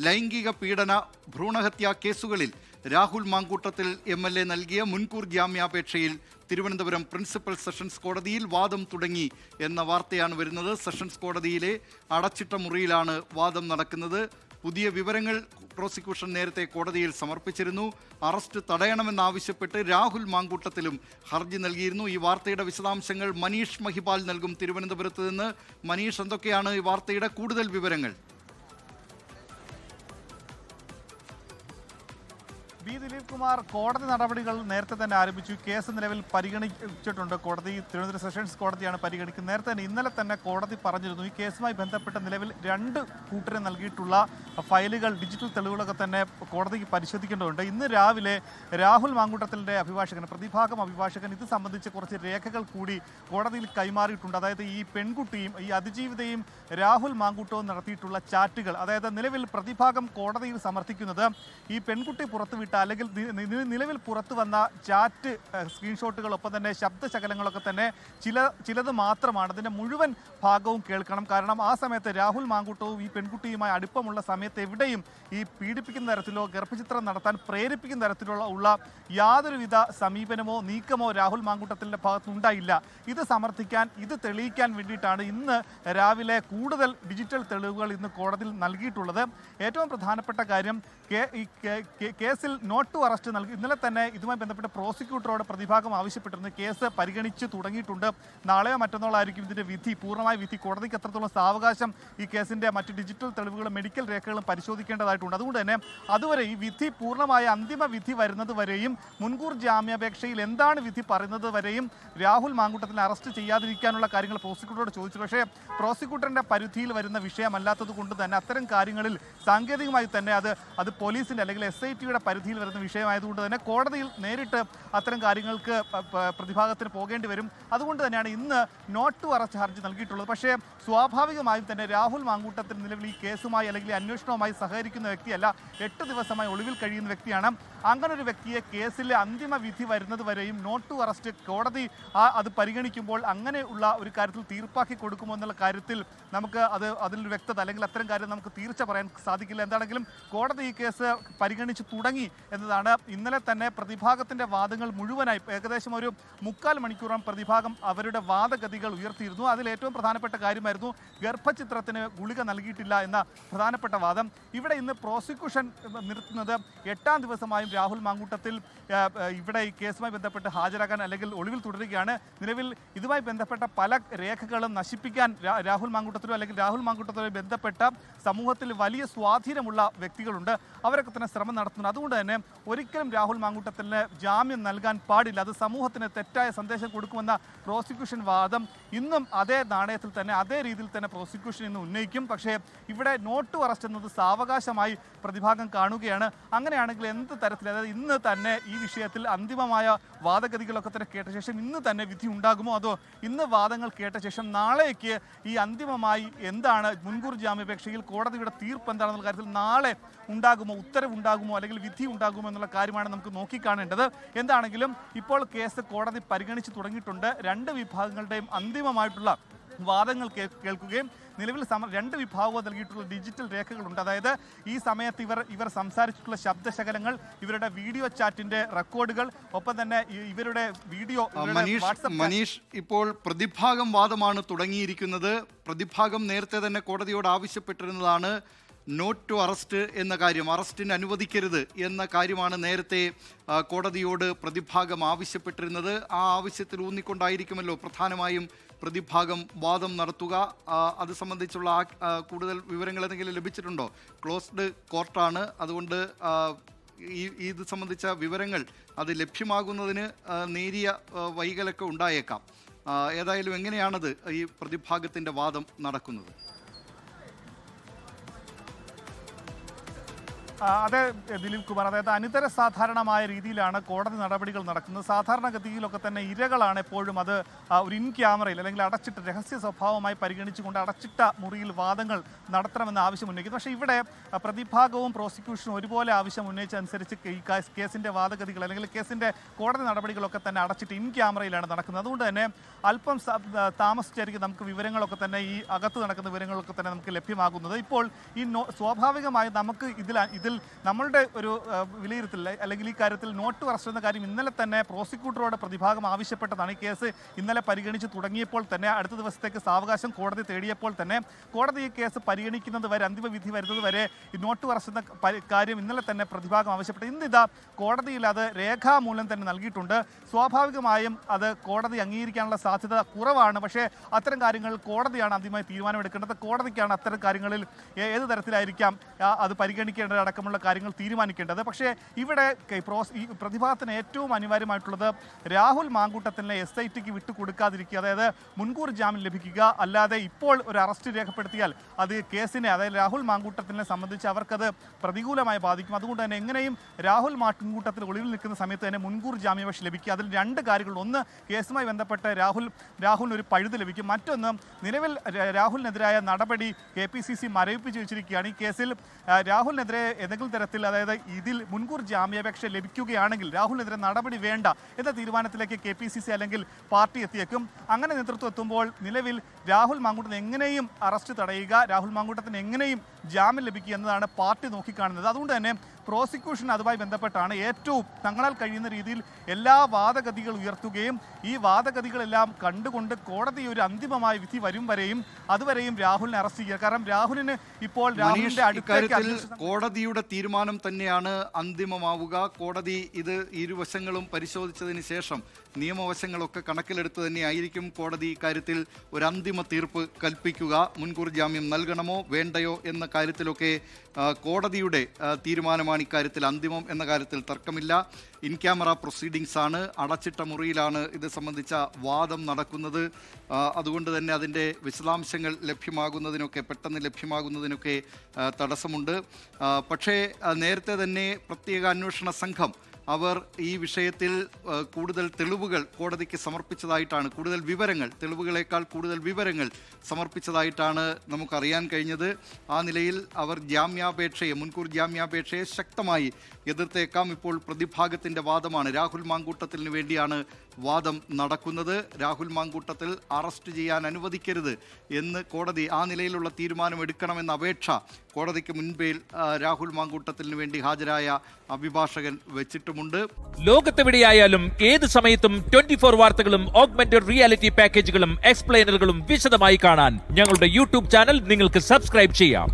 ലൈംഗിക പീഡന ഭ്രൂണഹത്യാ കേസുകളിൽ രാഹുൽ മാങ്കൂട്ടത്തിൽ MLA നൽകിയ മുൻകൂർ ജാമ്യാപേക്ഷയിൽ തിരുവനന്തപുരം പ്രിൻസിപ്പൽ സെഷൻസ് കോടതിയിൽ വാദം തുടങ്ങി എന്ന വാർത്തയാണ് വരുന്നത്. സെഷൻസ് കോടതിയിലെ അടച്ചിട്ട മുറിയിലാണ് വാദം നടക്കുന്നത്. പുതിയ വിവരങ്ങൾ പ്രോസിക്യൂഷൻ നേരത്തെ കോടതിയിൽ സമർപ്പിച്ചിരുന്നു. അറസ്റ്റ് തടയണമെന്നാവശ്യപ്പെട്ട് രാഹുൽ മാങ്കൂട്ടത്തിലും ഹർജി നൽകിയിരുന്നു. ഈ വാർത്തയുടെ വിശദാംശങ്ങൾ മനീഷ് മഹിപാൽ നൽകും തിരുവനന്തപുരത്ത് നിന്ന്. മനീഷ്, എന്തൊക്കെയാണ് ഈ വാർത്തയുടെ കൂടുതൽ വിവരങ്ങൾ? ദിലീപ് കുമാർ, കോടതി നടപടികൾ നേരത്തെ തന്നെ ആരംഭിച്ചു. കേസ് നിലവിൽ പരിഗണിച്ചിട്ടുണ്ട് കോടതി. തിരുവനന്തപുരം സെഷൻസ് കോടതിയാണ് പരിഗണിക്കുന്നത്. നേരത്തെ തന്നെ ഇന്നലെ തന്നെ കോടതി പറഞ്ഞിരുന്നു ഈ കേസുമായി ബന്ധപ്പെട്ട നിലവിൽ 2 കൂട്ടരെ നൽകിയിട്ടുള്ള ഫയലുകൾ, ഡിജിറ്റൽ തെളിവുകളൊക്കെ തന്നെ കോടതിക്ക് പരിശോധിക്കേണ്ടതുണ്ട്. ഇന്ന് രാവിലെ രാഹുൽ മാങ്കൂട്ടത്തിൻ്റെ അഭിഭാഷകൻ, പ്രതിഭാഗം അഭിഭാഷകൻ ഇത് സംബന്ധിച്ച് കുറച്ച് രേഖകൾ കൂടി കോടതിയിൽ കൈമാറിയിട്ടുണ്ട്. അതായത് ഈ പെൺകുട്ടിയും ഈ അതിജീവിതയും രാഹുൽ മാങ്കൂട്ടവും നടത്തിയിട്ടുള്ള ചാറ്റുകൾ, അതായത് നിലവിൽ പ്രതിഭാഗം കോടതിയിൽ സമർത്ഥിക്കുന്നത് ഈ പെൺകുട്ടി പുറത്തുവിട്ട അല്ലെങ്കിൽ നിലവിൽ പുറത്തു വന്ന ചാറ്റ് സ്ക്രീൻഷോട്ടുകളൊപ്പം തന്നെ ശബ്ദശകലങ്ങളൊക്കെ തന്നെ ചിലത് മാത്രമാണ്. അതിൻ്റെ മുഴുവൻ ഭാഗവും കേൾക്കണം. കാരണം ആ സമയത്ത് രാഹുൽ മാങ്കൂട്ടവും ഈ പെൺകുട്ടിയുമായി അടുപ്പമുള്ള സമയത്ത് എവിടെയും ഈ പീഡിപ്പിക്കുന്ന തരത്തിലോ ഗർഭചിത്രം നടത്താൻ പ്രേരിപ്പിക്കുന്ന തരത്തിലുള്ള യാതൊരുവിധ സമീപനമോ നീക്കമോ രാഹുൽ മാങ്കൂട്ടത്തിൻ്റെ ഭാഗത്തുനിന്നുണ്ടായില്ല. ഇത് സമർത്ഥിക്കാൻ, ഇത് തെളിയിക്കാൻ വേണ്ടിയിട്ടാണ് ഇന്ന് രാവിലെ കൂടുതൽ ഡിജിറ്റൽ തെളിവുകൾ ഇന്ന് കോടതിയിൽ നൽകിയിട്ടുള്ളത്. ഏറ്റവും പ്രധാനപ്പെട്ട കാര്യം, കേസിൽ നോട്ട് ടു അറസ്റ്റ് നൽകി. ഇന്നലെ തന്നെ ഇതുമായി ബന്ധപ്പെട്ട് പ്രോസിക്യൂട്ടറോട് പ്രതിഭാഗം ആവശ്യപ്പെട്ടിരുന്നു. കേസ് പരിഗണിച്ച് തുടങ്ങിയിട്ടുണ്ട്. നാളെയോ മറ്റന്നാളായിരിക്കും ഇതിൻ്റെ വിധി, പൂർണ്ണമായ വിധി. കോടതിക്ക് എത്രത്തോളം സാവകാശം ഈ കേസിൻ്റെ മറ്റ് ഡിജിറ്റൽ തെളിവുകളും മെഡിക്കൽ രേഖകളും പരിശോധിക്കേണ്ടതായിട്ടുണ്ട്. അതുകൊണ്ട് തന്നെ അതുവരെ ഈ വിധി പൂർണ്ണമായ അന്തിമ വിധി വരുന്നത് വരെയും, മുൻകൂർ ജാമ്യാപേക്ഷയിൽ എന്താണ് വിധി പറയുന്നത് വരെയും രാഹുൽ മാങ്കൂട്ടത്തിനെ അറസ്റ്റ് ചെയ്യാതിരിക്കാനുള്ള കാര്യങ്ങൾ പ്രോസിക്യൂട്ടറോട് ചോദിച്ചു. പക്ഷേ പ്രോസിക്യൂട്ടറിൻ്റെ പരിധിയിൽ വരുന്ന വിഷയമല്ലാത്തത് കൊണ്ട് തന്നെ അത്തരം കാര്യങ്ങളിൽ സാങ്കേതികമായി തന്നെ അത് പോലീസിൻ്റെ അല്ലെങ്കിൽ SITയുടെ പരിധിയിൽ വരുന്ന വിഷയമായതുകൊണ്ട് തന്നെ കോടതിയിൽ നേരിട്ട് അത്തരം കാര്യങ്ങൾക്ക് പ്രതിഭാഗത്തിന് പോകേണ്ടി വരും. അതുകൊണ്ട് തന്നെയാണ് ഇന്ന് നോട്ട് ടു അറസ്റ്റ് ഹർജി നൽകിയിട്ടുള്ളത്. പക്ഷേ സ്വാഭാവികമായും തന്നെ രാഹുൽ മാങ്കൂട്ടത്തിൽ നിലവിൽ ഈ കേസുമായി അല്ലെങ്കിൽ അന്വേഷണവുമായി സഹകരിക്കുന്ന വ്യക്തിയല്ല. 8 ദിവസമായി ഒളിവിൽ കഴിയുന്ന വ്യക്തിയാണ്. അങ്ങനെ ഒരു വ്യക്തിയെ കേസിലെ അന്തിമ വിധി വരുന്നത് വരെയും നോട്ട് ടു അറസ്റ്റ് കോടതി അത് പരിഗണിക്കുമ്പോൾ അങ്ങനെയുള്ള ഒരു കാര്യത്തിൽ തീർപ്പാക്കി കൊടുക്കുമോ എന്നുള്ള കാര്യത്തിൽ നമുക്ക് അതിലൊരു വ്യക്തത അല്ലെങ്കിൽ അത്തരം കാര്യം നമുക്ക് തീർച്ച പറയാൻ സാധിക്കില്ല. എന്താണെങ്കിലും കോടതി ഈ കേസ് പരിഗണിച്ച് തുടങ്ങി എന്നതാണ്. ഇന്നലെ തന്നെ പ്രതിഭാഗത്തിൻ്റെ വാദങ്ങൾ മുഴുവനായി ഏകദേശം ഒരു 3/4 മണിക്കൂറോളം പ്രതിഭാഗം അവരുടെ വാദഗതികൾ ഉയർത്തിയിരുന്നു. അതിൽ ഏറ്റവും പ്രധാനപ്പെട്ട കാര്യമായിരുന്നു ഗർഭചിത്രത്തിന് ഗുളിക നൽകിയിട്ടില്ല എന്ന പ്രധാനപ്പെട്ട വാദം. ഇവിടെ ഇന്ന് പ്രോസിക്യൂഷൻ നിർത്തുന്നത് 8ാം ദിവസമായും രാഹുൽ മാങ്കൂട്ടത്തിൽ ഇവിടെ ഈ കേസുമായി ബന്ധപ്പെട്ട് ഹാജരാകാൻ അല്ലെങ്കിൽ ഒളിവിൽ തുടരുകയാണ്. നിലവിൽ ഇതുമായി ബന്ധപ്പെട്ട പല രേഖകളും നശിപ്പിക്കാൻ രാഹുൽ മാങ്കൂട്ടത്തിലോ അല്ലെങ്കിൽ രാഹുൽ മാങ്കൂട്ടത്തിലോ ബന്ധപ്പെട്ട സമൂഹത്തിൽ വലിയ സ്വാധീനമുള്ള വ്യക്തികളുണ്ട്. അവരൊക്കെ തന്നെ ശ്രമം നടത്തുന്നു. അതുകൊണ്ട് തന്നെ ഒരിക്കലും രാഹുൽ മാങ്കൂട്ടത്തിന് ജാമ്യം നൽകാൻ പാടില്ല. അത് സമൂഹത്തിന് തെറ്റായ സന്ദേശം കൊടുക്കുമെന്ന പ്രോസിക്യൂഷൻ വാദം ഇന്നും അതേ നാണയത്തിൽ തന്നെ അതേ രീതിയിൽ തന്നെ പ്രോസിക്യൂഷൻ ഇന്ന് ഉന്നയിക്കും. പക്ഷേ ഇവിടെ നോട്ട് ടു അറസ്റ്റ് എന്നത് സാവകാശമായി പ്രതിഭാഗം കാണുകയാണ്. അങ്ങനെയാണെങ്കിൽ എന്ത് തരത്തിൽ, അതായത് ഇന്ന് തന്നെ ഈ വിഷയത്തിൽ അന്തിമമായ വാദഗതികളൊക്കെ തന്നെ കേട്ട ശേഷം ഇന്ന് തന്നെ വിധി ഉണ്ടാകുമോ, അതോ ഇന്ന് വാദങ്ങൾ കേട്ട ശേഷം നാളേക്ക് ഈ അന്തിമമായി എന്താണ് മുൻകൂർ ജാമ്യാപേക്ഷയിൽ കോടതിയുടെ തീർപ്പ് എന്താണെന്നുള്ള കാര്യത്തിൽ നാളെ ഉണ്ടാകുമോ, ഉത്തരവുണ്ടാകുമോ അല്ലെങ്കിൽ വിധി ഉണ്ടാകുമോ എന്നുള്ള കാര്യമാണ് നമുക്ക് നോക്കിക്കാണേണ്ടത്. എന്താണെങ്കിലും ഇപ്പോൾ കേസ് കോടതി പരിഗണിച്ച് തുടങ്ങിയിട്ടുണ്ട്. 2 വിഭാഗങ്ങളുടെയും അന്തിമമായിട്ടുള്ള വാദങ്ങൾ കേൾക്കുകയും നിലവിൽ 2 വിഭാഗവും നൽകിയിട്ടുള്ള ഡിജിറ്റൽ രേഖകളുണ്ട്. അതായത് ഈ സമയത്ത് ഇവർ സംസാരിച്ചിട്ടുള്ള ശബ്ദശകലങ്ങൾ, ഇവരുടെ വീഡിയോ ചാറ്റിന്റെ റെക്കോർഡുകൾ, ഒപ്പം തന്നെ ഇവരുടെ വീഡിയോ. മനീഷ്, ഇപ്പോൾ പ്രതിഭാഗം വാദമാണ് തുടങ്ങിയിരിക്കുന്നത്. പ്രതിഭാഗം നേരത്തെ തന്നെ കോടതിയോട് ആവശ്യപ്പെട്ടിരുന്നതാണ് നോട്ട് ടു അറസ്റ്റ് എന്ന കാര്യം, അറസ്റ്റിന് അനുവദിക്കരുത് എന്ന കാര്യമാണ് നേരത്തെ കോടതിയോട് പ്രതിഭാഗം ആവശ്യപ്പെട്ടിരുന്നത്. ആ ആവശ്യത്തിൽ ഊന്നിക്കൊണ്ടായിരിക്കുമല്ലോ പ്രധാനമായും പ്രതിഭാഗം വാദം നടത്തുക. അത് സംബന്ധിച്ചുള്ള കൂടുതൽ വിവരങ്ങൾ എന്തെങ്കിലും ലഭിച്ചിട്ടുണ്ടോ? ക്ലോസ്ഡ് കോർട്ടാണ്, അതുകൊണ്ട് ഇത് സംബന്ധിച്ച വിവരങ്ങൾ അത് ലഭ്യമാകുന്നതിന് നേരിയ വൈകലൊക്കെ ഉണ്ടായേക്കാം. ഏതായാലും എങ്ങനെയാണത് ഈ പ്രതിഭാഗത്തിൻ്റെ വാദം നടക്കുന്നത്? അതെ ദിലീപ് കുമാർ, അതായത് അനിതര സാധാരണമായ രീതിയിലാണ് കോടതി നടപടികൾ നടക്കുന്നത്. സാധാരണഗതിയിലൊക്കെ തന്നെ ഇരകളാണ് എപ്പോഴും അത് ഒരു ഇൻ ക്യാമറയിൽ അല്ലെങ്കിൽ അടച്ചിട്ട് രഹസ്യ സ്വഭാവമായി പരിഗണിച്ചുകൊണ്ട് അടച്ചിട്ട മുറിയിൽ വാദങ്ങൾ നടത്തണമെന്ന ആവശ്യം ഉന്നയിക്കുന്നു. പക്ഷേ ഇവിടെ പ്രതിഭാഗവും പ്രോസിക്യൂഷനും ഒരുപോലെ ആവശ്യം ഉന്നയിച്ചനുസരിച്ച് ഈ കേസിൻ്റെ വാദഗതികൾ അല്ലെങ്കിൽ കേസിൻ്റെ കോടതി നടപടികളൊക്കെ തന്നെ അടച്ചിട്ട് ഇൻ ക്യാമറയിലാണ് നടക്കുന്നത്. അതുകൊണ്ട് തന്നെ അല്പം താമസിച്ചായിരിക്കും നമുക്ക് വിവരങ്ങളൊക്കെ തന്നെ ഈ അകത്ത് നടക്കുന്ന വിവരങ്ങളൊക്കെ തന്നെ നമുക്ക് ലഭ്യമാകുന്നത്. ഇപ്പോൾ ഈ സ്വാഭാവികമായി നമുക്ക് ഇതിൽ നമ്മളുടെ ഒരു വിലയിരുത്തൽ അല്ലെങ്കിൽ ഈ കാര്യത്തിൽ നോട്ട് അറസ്റ്റ് എന്ന കാര്യം ഇന്നലെ തന്നെ പ്രോസിക്യൂട്ടറോട് പ്രതിഭാഗം ആവശ്യപ്പെട്ടതാണ്. ഈ കേസ് ഇന്നലെ പരിഗണിച്ച് തുടങ്ങിയപ്പോൾ തന്നെ അടുത്ത ദിവസത്തേക്ക് സാവകാശം കോടതി തേടിയപ്പോൾ തന്നെ കോടതി ഈ കേസ് പരിഗണിക്കുന്നത് വരെ അന്തിമ വിധി വരുന്നത് വരെ ഈ നോട്ട് അറസ്റ്റ് എന്ന കാര്യം ഇന്നലെ തന്നെ പ്രതിഭാഗം ആവശ്യപ്പെട്ടു. ഇന്നിതാ കോടതിയിൽ അത് രേഖാമൂലം തന്നെ നൽകിയിട്ടുണ്ട്. സ്വാഭാവികമായും അത് കോടതി അംഗീകരിക്കാനുള്ള സാധ്യത കുറവാണ്. പക്ഷേ അത്തരം കാര്യങ്ങളിൽ കോടതിയാണ് അന്തിമമായി തീരുമാനമെടുക്കേണ്ടത്. കോടതിക്കാണ് അത്തരം കാര്യങ്ങളിൽ ഏത് തരത്തിലായിരിക്കാം അത് പരിഗണിക്കേണ്ടത് അടക്കമുള്ള കാര്യങ്ങൾ തീരുമാനിക്കേണ്ടത്. പക്ഷേ ഇവിടെ ഈ പ്രതിഭാഗത്തിന് ഏറ്റവും അനിവാര്യമായിട്ടുള്ളത് രാഹുൽ മാങ്കൂട്ടത്തിനെ SITക്ക് വിട്ടുകൊടുക്കാതിരിക്കുക, അതായത് മുൻകൂർ ജാമ്യം ലഭിക്കുക. അല്ലാതെ ഇപ്പോൾ ഒരു അറസ്റ്റ് രേഖപ്പെടുത്തിയാൽ അത് കേസിനെ, അതായത് രാഹുൽ മാങ്കൂട്ടത്തിനെ സംബന്ധിച്ച് അവർക്കത് പ്രതികൂലമായി ബാധിക്കും. അതുകൊണ്ട് തന്നെ എങ്ങനെയും രാഹുൽ മാങ്കൂട്ടത്തിൽ ഒളിവിൽ നിൽക്കുന്ന സമയത്ത് തന്നെ മുൻകൂർ ജാമ്യാപേക്ഷ ലഭിക്കുക. അതിൽ രണ്ട് കാര്യങ്ങൾ: ഒന്ന്, കേസുമായി ബന്ധപ്പെട്ട് രാഹുലിന് ഒരു പഴുത് ലഭിക്കും. മറ്റൊന്ന്, നിലവിൽ രാഹുലിനെതിരായ നടപടി KPCC മരവിപ്പിച്ച് വെച്ചിരിക്കുകയാണ്. ഈ കേസിൽ രാഹുലിനെതിരെ ഏതെങ്കിലും തരത്തിൽ, അതായത് ഇതിൽ മുൻകൂർ ജാമ്യാപേക്ഷ ലഭിക്കുകയാണെങ്കിൽ രാഹുലിനെതിരെ നടപടി വേണ്ട എന്ന തീരുമാനത്തിലേക്ക് KPCC അല്ലെങ്കിൽ പാർട്ടി എത്തിയേക്കും. അങ്ങനെ നേതൃത്വം എത്തുമ്പോൾ നിലവിൽ രാഹുൽ മാങ്കൂട്ടത്തിന് എങ്ങനെയും അറസ്റ്റ് തടയുക, രാഹുൽ മാങ്കൂട്ടത്തിന് എങ്ങനെയും ജാമ്യം ലഭിക്കുക എന്നതാണ് പാർട്ടി നോക്കിക്കാണുന്നത്. അതുകൊണ്ട് തന്നെ പ്രോസിക്യൂഷൻ അതുമായി ബന്ധപ്പെട്ടാണ് ഏറ്റവും തങ്ങളാൽ കഴിയുന്ന രീതിയിൽ എല്ലാ വാദഗതികൾ ഉയർത്തുകയും ഈ വാദഗതികളെല്ലാം കണ്ടുകൊണ്ട് കോടതി ഒരു അന്തിമമായ വിധി വരും വരെയും അതുവരെയും രാഹുലിനെ അറസ്റ്റ് ചെയ്യുക. കാരണം രാഹുലിന് ഇപ്പോൾ കോടതിയുടെ തീരുമാനം തന്നെയാണ് അന്തിമമാവുക. കോടതി ഇത് ഇരുവശങ്ങളും പരിശോധിച്ചതിന് ശേഷം നിയമവശങ്ങളൊക്കെ കണക്കിലെടുത്ത് തന്നെയായിരിക്കും കോടതി ഇക്കാര്യത്തിൽ ഒരു അന്തിമ തീർപ്പ് കൽപ്പിക്കുക. മുൻകൂർ ജാമ്യം നൽകണമോ വേണ്ടയോ എന്ന കാര്യത്തിലൊക്കെ കോടതിയുടെ തീരുമാനമാണ് ഇക്കാര്യത്തിൽ അന്തിമം എന്ന കാര്യത്തിൽ തർക്കമില്ല. ഇൻ ക്യാമറ പ്രൊസീഡിങ്സ് ആണ്, അടച്ചിട്ട മുറിയിലാണ് ഇത് സംബന്ധിച്ച വാദം നടക്കുന്നത്. അതുകൊണ്ട് തന്നെ അതിൻ്റെ വിശദാംശങ്ങൾ പെട്ടെന്ന് ലഭ്യമാകുന്നതിനൊക്കെ തടസ്സമുണ്ട്. പക്ഷേ നേരത്തെ തന്നെ പ്രത്യേക അന്വേഷണ സംഘം അവർ ഈ വിഷയത്തിൽ കൂടുതൽ തെളിവുകൾ കോടതിക്ക് സമർപ്പിച്ചതായിട്ടാണ്, തെളിവുകളേക്കാൾ കൂടുതൽ വിവരങ്ങൾ സമർപ്പിച്ചതായിട്ടാണ് നമുക്കറിയാൻ കഴിഞ്ഞത്. ആ നിലയിൽ അവർ മുൻകൂർ ജാമ്യാപേക്ഷയെ ശക്തമായി എതിർത്തേക്കാം. ഇപ്പോൾ പ്രതിഭാഗത്തിൻ്റെ വാദമാണ്, രാഹുൽ മാങ്കൂട്ടത്തിന് വേണ്ടിയാണ് വാദം നടക്കുന്നത്. രാഹുൽ മാങ്കൂട്ടത്തിൽ അറസ്റ്റ് ചെയ്യാൻ അനുവദിക്കരുത് എന്ന് കോടതി ആ നിലയിലുള്ള തീരുമാനം എടുക്കണമെന്ന അപേക്ഷ കോടതിക്ക് മുൻപിൽ രാഹുൽ മാങ്കൂട്ടത്തിന് വേണ്ടി ഹാജരായ അഭിഭാഷകൻ വെച്ചിട്ടുമുണ്ട്. ലോകത്തെവിടെയായാലും ഏത് സമയത്തും 24 വാർത്തകളും ഓഗ്മെന്റഡ് റിയാലിറ്റി പാക്കേജുകളും എക്സ്പ്ലെയിനറുകളും വിശദമായി കാണാൻ ഞങ്ങളുടെ YouTube ചാനൽ നിങ്ങൾക്ക് സബ്സ്ക്രൈബ് ചെയ്യാം.